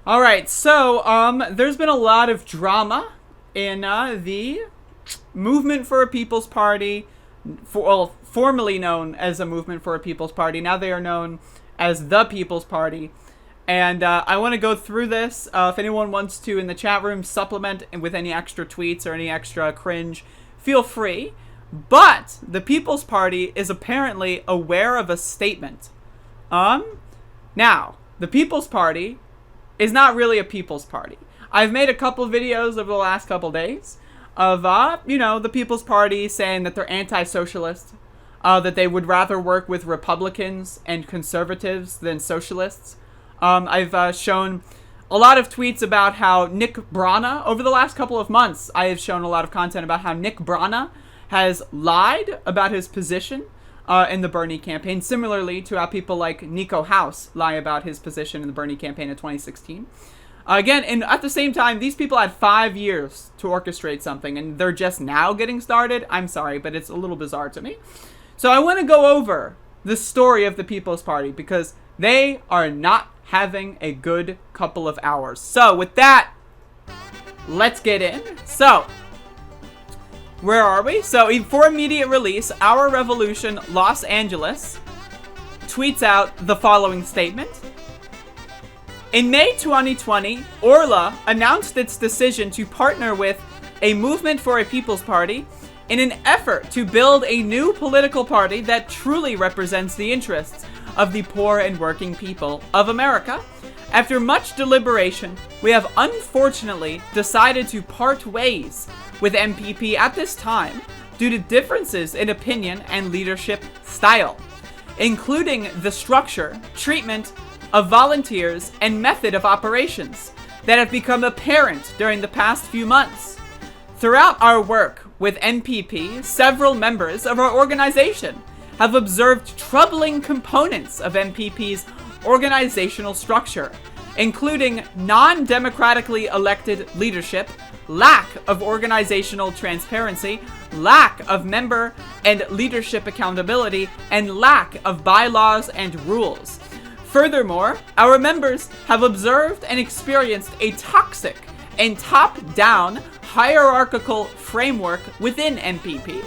All right, so there's been a lot of drama in the Movement for a People's Party, formerly known as a Movement for a People's Party. Now they are known as the People's Party. And I want to go through this. If anyone wants to, in the chat room, supplement with any extra tweets or any extra cringe, feel free. But the People's Party is apparently aware of a statement. Now, the People's Party is not really a people's party. I've made a couple videos over the last couple days of, the People's Party saying that they're anti-socialist, that they would rather work with Republicans and conservatives than socialists. I've shown a lot of tweets about how Nick Brana, over the last couple of months, I have shown a lot of content about how Nick Brana has lied about his position in the Bernie campaign, similarly to how people like Nico House lie about his position in the Bernie campaign in 2016. Again, and at the same time, these people had 5 years to orchestrate something, and they're just now getting started. I'm sorry, but it's a little bizarre to me. So I want to go over the story of the People's Party, because they are not having a good couple of hours. So with that, let's get in. So, where are we? So, for immediate release, Our Revolution Los Angeles tweets out the following statement. In May 2020, Orla announced its decision to partner with a Movement for a People's Party in an effort to build a new political party that truly represents the interests of the poor and working people of America. After much deliberation, we have unfortunately decided to part ways with MPP at this time due to differences in opinion and leadership style, including the structure, treatment of volunteers, and method of operations that have become apparent during the past few months. Throughout our work with MPP, several members of our organization have observed troubling components of MPP's organizational structure, including non-democratically elected leadership, lack of organizational transparency, lack of member and leadership accountability, and lack of bylaws and rules. Furthermore, our members have observed and experienced a toxic and top-down hierarchical framework within MPP,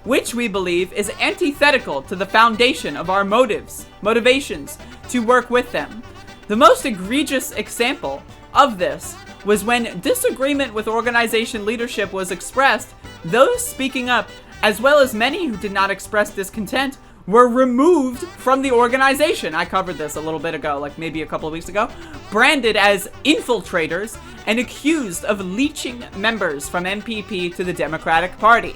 which we believe is antithetical to the foundation of our motivations to work with them. The most egregious example of this was when disagreement with organization leadership was expressed, those speaking up, as well as many who did not express discontent, were removed from the organization. I covered this a little bit ago, like maybe a couple of weeks ago, branded as infiltrators and accused of leeching members from MPP to the Democratic Party.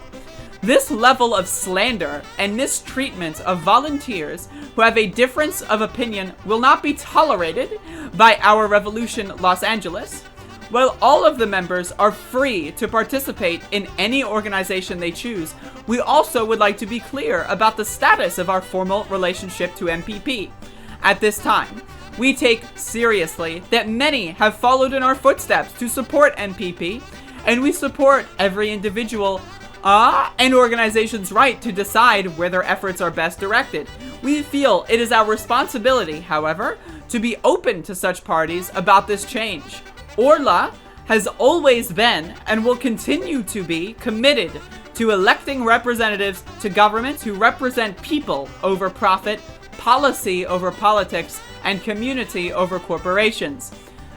This level of slander and mistreatment of volunteers who have a difference of opinion will not be tolerated by Our Revolution Los Angeles. While all of the members are free to participate in any organization they choose, we also would like to be clear about the status of our formal relationship to MPP. At this time, we take seriously that many have followed in our footsteps to support MPP, and we support every individual and organization's right to decide where their efforts are best directed. We feel it is our responsibility, however, to be open to such parties about this change. Orla has always been and will continue to be committed to electing representatives to government who represent people over profit, policy over politics, and community over corporations.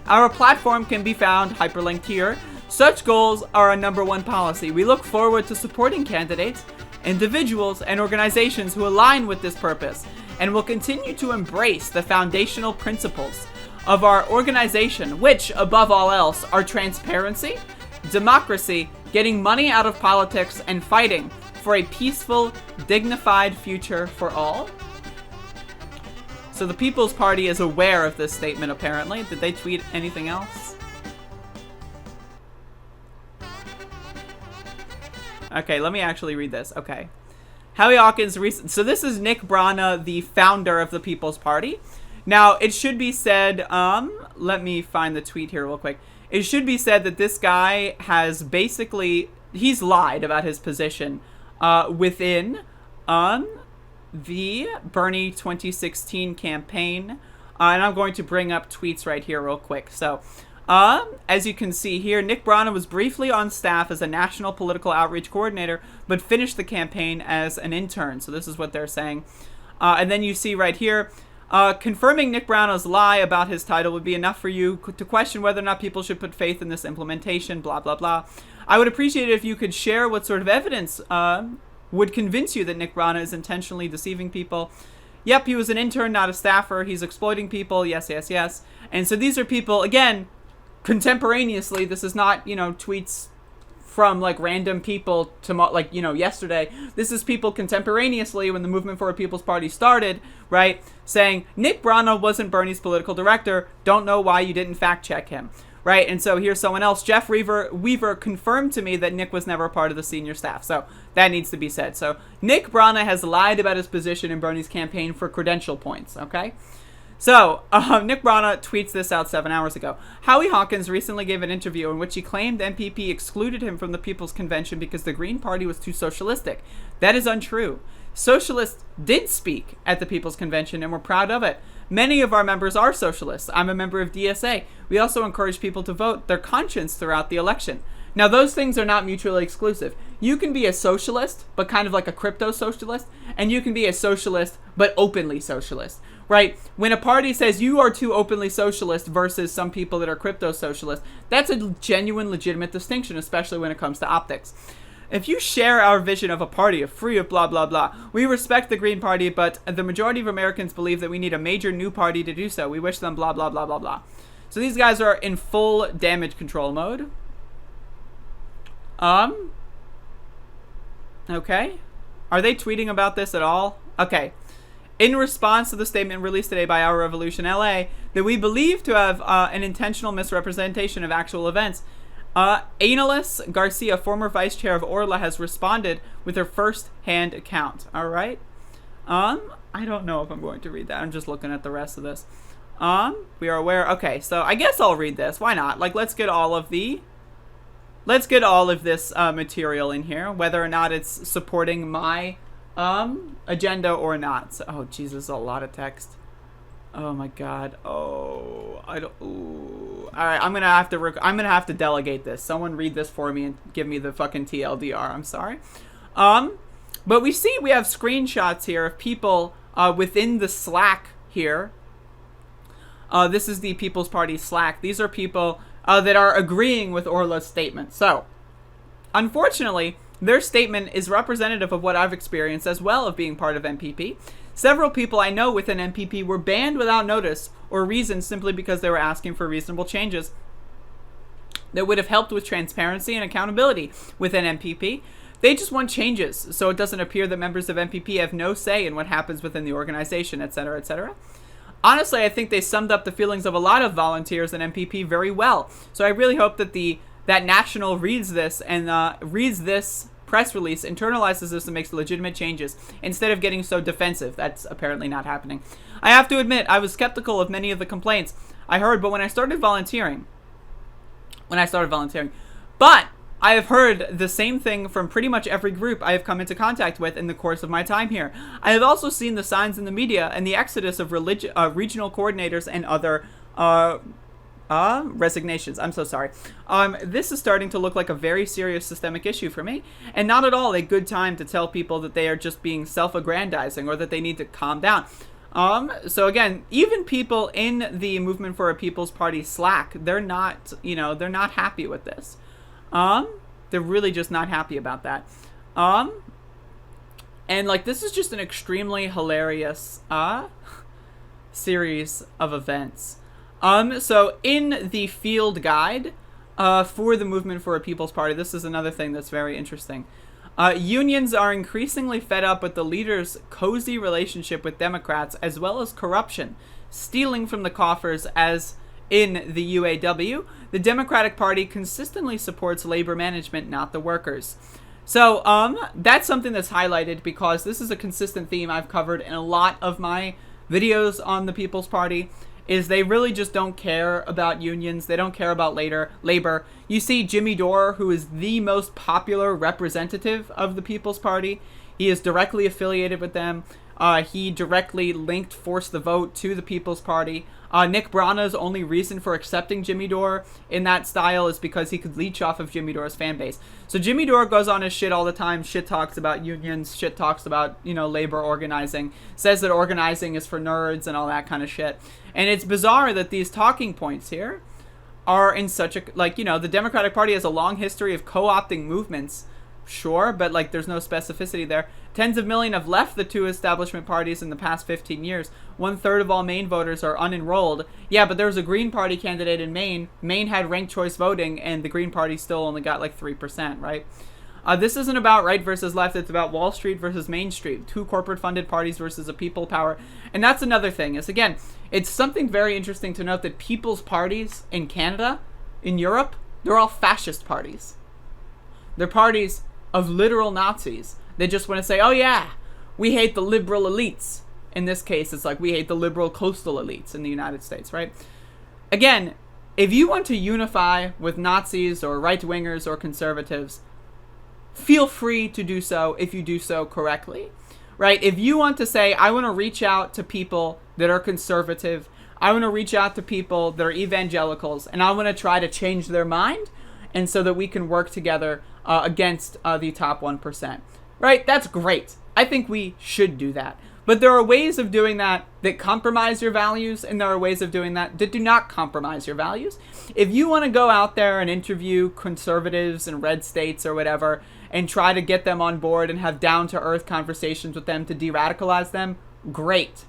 Our platform can be found hyperlinked here. Such goals are our number one policy. We look forward to supporting candidates, individuals, and organizations who align with this purpose, and will continue to embrace the foundational principles of our organization, which, above all else, are transparency, democracy, getting money out of politics, and fighting for a peaceful, dignified future for all. So the People's Party is aware of this statement, apparently. Did they tweet anything else? Okay, let me actually read this. Okay. Howie Hawkins, so this is Nick Brana, the founder of the People's Party. Now, it should be said, let me find the tweet here real quick. It should be said that this guy has basically, he's lied about his position within the Bernie 2016 campaign. And I'm going to bring up tweets right here real quick. So, as you can see here, Nick Brana was briefly on staff as a national political outreach coordinator, but finished the campaign as an intern. So this is what they're saying. And then you see right here, confirming Nick Brana's lie about his title would be enough for you to question whether or not people should put faith in this implementation, blah, blah, blah. I would appreciate it if you could share what sort of evidence would convince you that Nick Brana is intentionally deceiving people. Yep, he was an intern, not a staffer. He's exploiting people. Yes, yes, yes. And so these are people, again, contemporaneously. This is not, tweets from like random people yesterday. This is people contemporaneously when the Movement for a People's Party started, right? Saying Nick Brana wasn't Bernie's political director. Don't know why you didn't fact check him, right? And so here's someone else. Jeff Weaver confirmed to me that Nick was never part of the senior staff. So that needs to be said. So Nick Brana has lied about his position in Bernie's campaign for credential points, okay? So, Nick Brana tweets this out 7 hours ago. Howie Hawkins recently gave an interview in which he claimed MPP excluded him from the People's Convention because the Green Party was too socialistic. That is untrue. Socialists did speak at the People's Convention and we're proud of it. Many of our members are socialists. I'm a member of DSA. We also encourage people to vote their conscience throughout the election. Now, those things are not mutually exclusive. You can be a socialist, but kind of like a crypto socialist, and you can be a socialist, but openly socialist, right? When a party says you are too openly socialist versus some people that are crypto socialist, that's a genuine, legitimate distinction, especially when it comes to optics. If you share our vision of a party free of blah, blah, blah, we respect the Green Party, but the majority of Americans believe that we need a major new party to do so. We wish them blah, blah, blah, blah, blah. So these guys are in full damage control mode. Okay. Are they tweeting about this at all? Okay. In response to the statement released today by Our Revolution LA that we believe to have an intentional misrepresentation of actual events, Analis Garcia, former vice chair of Orla, has responded with her first-hand account. All right. I don't know if I'm going to read that. I'm just looking at the rest of this. We are aware. Okay, so I guess I'll read this. Why not? Like, let's get all of this material in here, whether or not it's supporting my agenda or not. So, oh Jesus, a lot of text. Oh my God. Oh, I don't. Ooh. All right, I'm gonna have to delegate this. Someone read this for me and give me the fucking TLDR. I'm sorry. But we have screenshots here of people within the Slack here. This is the People's Party Slack. These are people that are agreeing with Orla's statement. So, unfortunately, their statement is representative of what I've experienced as well of being part of MPP. Several people I know within MPP were banned without notice or reason simply because they were asking for reasonable changes that would have helped with transparency and accountability within MPP. They just want changes so it doesn't appear that members of MPP have no say in what happens within the organization, etc., etc. Honestly, I think they summed up the feelings of a lot of volunteers in MPP very well. So I really hope that that National reads this and reads this press release, internalizes this, and makes legitimate changes instead of getting so defensive. That's apparently not happening. I have to admit, I was skeptical of many of the complaints I heard, but when I started volunteering, but I have heard the same thing from pretty much every group I have come into contact with in the course of my time here. I have also seen the signs in the media and the exodus of regional coordinators and other resignations. I'm so sorry. This is starting to look like a very serious systemic issue for me, and not at all a good time to tell people that they are just being self-aggrandizing or that they need to calm down. So again, even people in the Movement for a People's Party Slack, they're not happy with this. They're really just not happy about that. And like, this is just an extremely hilarious, series of events. So in the field guide, for the Movement for a People's Party, this is another thing that's very interesting. Unions are increasingly fed up with the leaders' cozy relationship with Democrats, as well as corruption, stealing from the coffers as in the UAW. The Democratic Party consistently supports labor management, not the workers. So, that's something that's highlighted because this is a consistent theme I've covered in a lot of my videos on the People's Party, is they really just don't care about unions. They don't care about labor. You see Jimmy Dore, who is the most popular representative of the People's Party. He is directly affiliated with them. He directly linked Force the Vote to the People's Party. Nick Brana's only reason for accepting Jimmy Dore in that style is because he could leech off of Jimmy Dore's fan base. So Jimmy Dore goes on his shit all the time, shit talks about unions, shit talks about, labor organizing, says that organizing is for nerds and all that kind of shit. And it's bizarre that these talking points here are in such a, the Democratic Party has a long history of co-opting movements. Sure, but there's no specificity there. Tens of millions have left the two establishment parties in the past 15 years. 1/3 of all Maine voters are unenrolled. Yeah, but there was a Green Party candidate in Maine. Maine had ranked choice voting, and the Green Party still only got 3%, right? This isn't about right versus left. It's about Wall Street versus Main Street. Two corporate-funded parties versus a people power. And that's another thing. Is, again, it's something very interesting to note that people's parties in Canada, in Europe, they're all fascist parties. They're parties of literal Nazis. They just want to say, oh yeah, we hate the liberal elites. In this case, it's we hate the liberal coastal elites in the United States, right? Again, if you want to unify with Nazis or right-wingers or conservatives, feel free to do so if you do so correctly, right? If you want to say, I want to reach out to people that are conservative, I want to reach out to people that are evangelicals, and I want to try to change their mind, and so that we can work together against the top 1%. Right? That's great. I think we should do that. But there are ways of doing that compromise your values, and there are ways of doing that do not compromise your values. If you want to go out there and interview conservatives in red states or whatever, and try to get them on board and have down-to-earth conversations with them to de-radicalize them, great.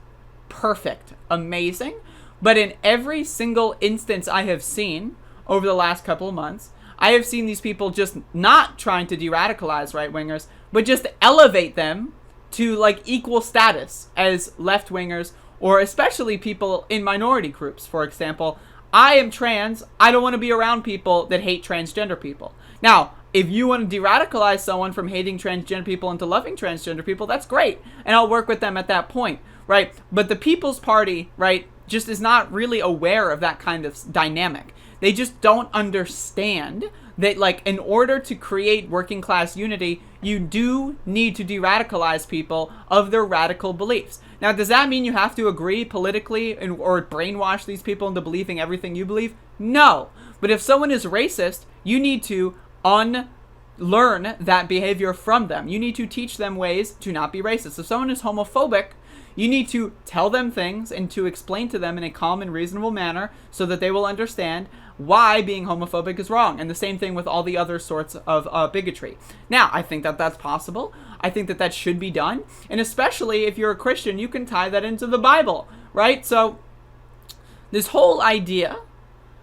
Perfect. Amazing. But in every single instance I have seen over the last couple of months, I have seen these people just not trying to de-radicalize right-wingers, but just elevate them to equal status as left-wingers, or especially people in minority groups. For example, I am trans. I don't want to be around people that hate transgender people. Now, if you want to de-radicalize someone from hating transgender people into loving transgender people, that's great. And I'll work with them at that point, right? But the People's Party, right, just is not really aware of that kind of dynamic. They just don't understand that, in order to create working class unity, you do need to de-radicalize people of their radical beliefs. Now, does that mean you have to agree politically or brainwash these people into believing everything you believe? No. But if someone is racist, you need to unlearn that behavior from them. You need to teach them ways to not be racist. If someone is homophobic, you need to tell them things and to explain to them in a calm and reasonable manner so that they will understand why being homophobic is wrong. And the same thing with all the other sorts of bigotry. Now, I think that that's possible. I think that that should be done. And especially if you're a Christian, you can tie that into the Bible, right? So this whole idea,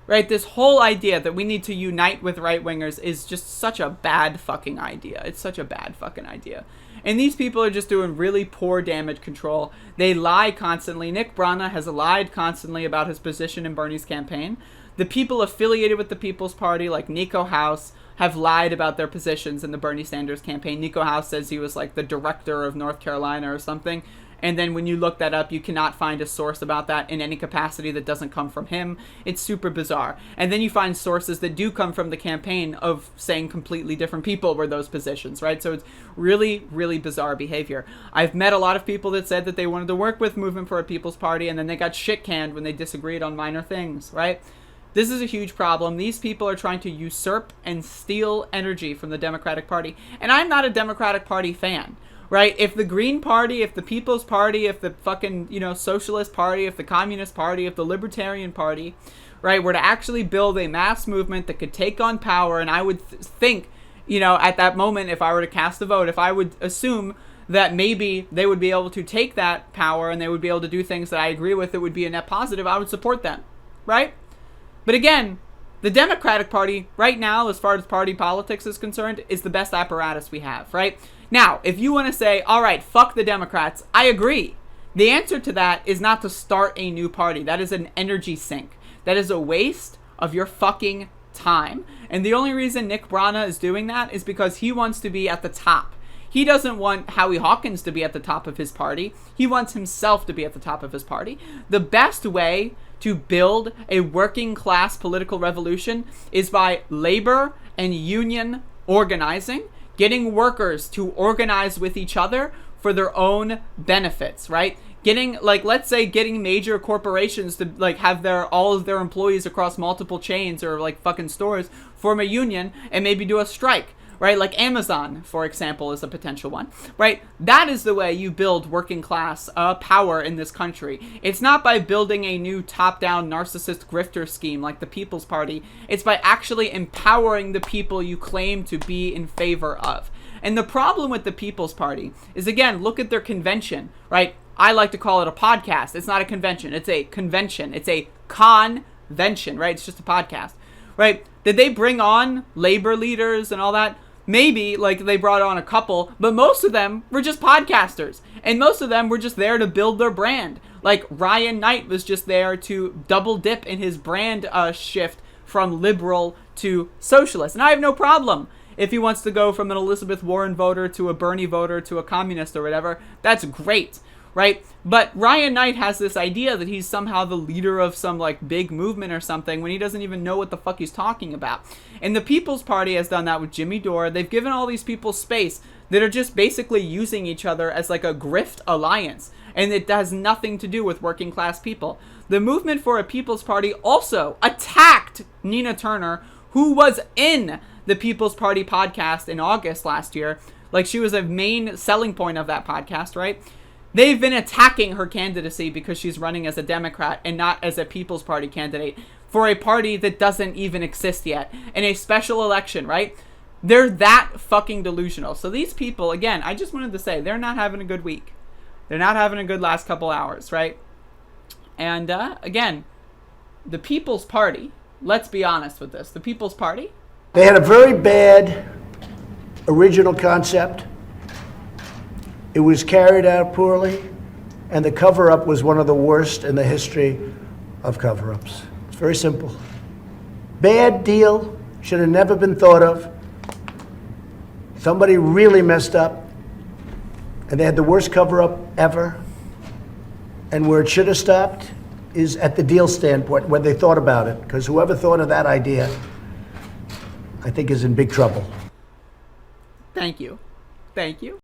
right, that we need to unite with right-wingers is just such a bad fucking idea. It's such a bad fucking idea. And these people are just doing really poor damage control. They lie constantly. Nick Brana has lied constantly about his position in Bernie's campaign. The people affiliated with the People's Party, like Nico House, have lied about their positions in the Bernie Sanders campaign. Nico House says he was the director of North Carolina or something. And then when you look that up, you cannot find a source about that in any capacity that doesn't come from him. It's super bizarre. And then you find sources that do come from the campaign of saying completely different people were those positions, right? So it's really, really bizarre behavior. I've met a lot of people that said that they wanted to work with Movement for a People's Party, and then they got shit canned when they disagreed on minor things, right? This is a huge problem. These people are trying to usurp and steal energy from the Democratic Party. And I'm not a Democratic Party fan. Right? If the Green Party, if the People's Party, if the fucking, Socialist Party, if the Communist Party, if the Libertarian Party, right, were to actually build a mass movement that could take on power, and I would think, at that moment, if I were to cast a vote, if I would assume that maybe they would be able to take that power and they would be able to do things that I agree with that would be a net positive, I would support them, right? But again, the Democratic Party, right now, as far as party politics is concerned, is the best apparatus we have, right? Now, if you want to say, all right, fuck the Democrats, I agree. The answer to that is not to start a new party. That is an energy sink. That is a waste of your fucking time. And the only reason Nick Brana is doing that is because he wants to be at the top. He doesn't want Howie Hawkins to be at the top of his party. He wants himself to be at the top of his party. The best way to build a working class political revolution is by labor and union organizing, getting workers to organize with each other for their own benefits, right? Getting, like, let's say getting major corporations to, like, have all of their employees across multiple chains or, like, fucking stores form a union and maybe do a strike, right? Like Amazon, for example, is a potential one, right? That is the way you build working class power in this country. It's not by building a new top-down narcissist grifter scheme like the People's Party. It's by actually empowering the people you claim to be in favor of. And the problem with the People's Party is, again, look at their convention, right? I like to call it a podcast. It's not a convention. It's a convention. It's a convention, right? It's just a podcast, right? Did they bring on labor leaders and all that? Maybe, like, they brought on a couple, but most of them were just podcasters. And most of them were just there to build their brand. Like, Ryan Knight was just there to double dip in his brand shift from liberal to socialist. And I have no problem if he wants to go from an Elizabeth Warren voter to a Bernie voter to a communist or whatever. That's great, right? But Ryan Knight has this idea that he's somehow the leader of some, like, big movement or something when he doesn't even know what the fuck he's talking about. And the People's Party has done that with Jimmy Dore. They've given all these people space that are just basically using each other as, like, a grift alliance. And it has nothing to do with working class people. The Movement for a People's Party also attacked Nina Turner, who was in the People's Party podcast in August last year. Like, she was a main selling point of that podcast, right? They've been attacking her candidacy because she's running as a Democrat and not as a People's Party candidate for a party that doesn't even exist yet in a special election, right? They're that fucking delusional. So these people, again, I just wanted to say, they're not having a good week. They're not having a good last couple hours, right? And again, the People's Party, let's be honest with this. The People's Party, they had a very bad original concept. It was carried out poorly, and the cover-up was one of the worst in the history of cover-ups. It's very simple. Bad deal, should have never been thought of. Somebody really messed up, and they had the worst cover-up ever. And where it should have stopped is at the deal standpoint, when they thought about it, because whoever thought of that idea, I think, is in big trouble. Thank you. Thank you.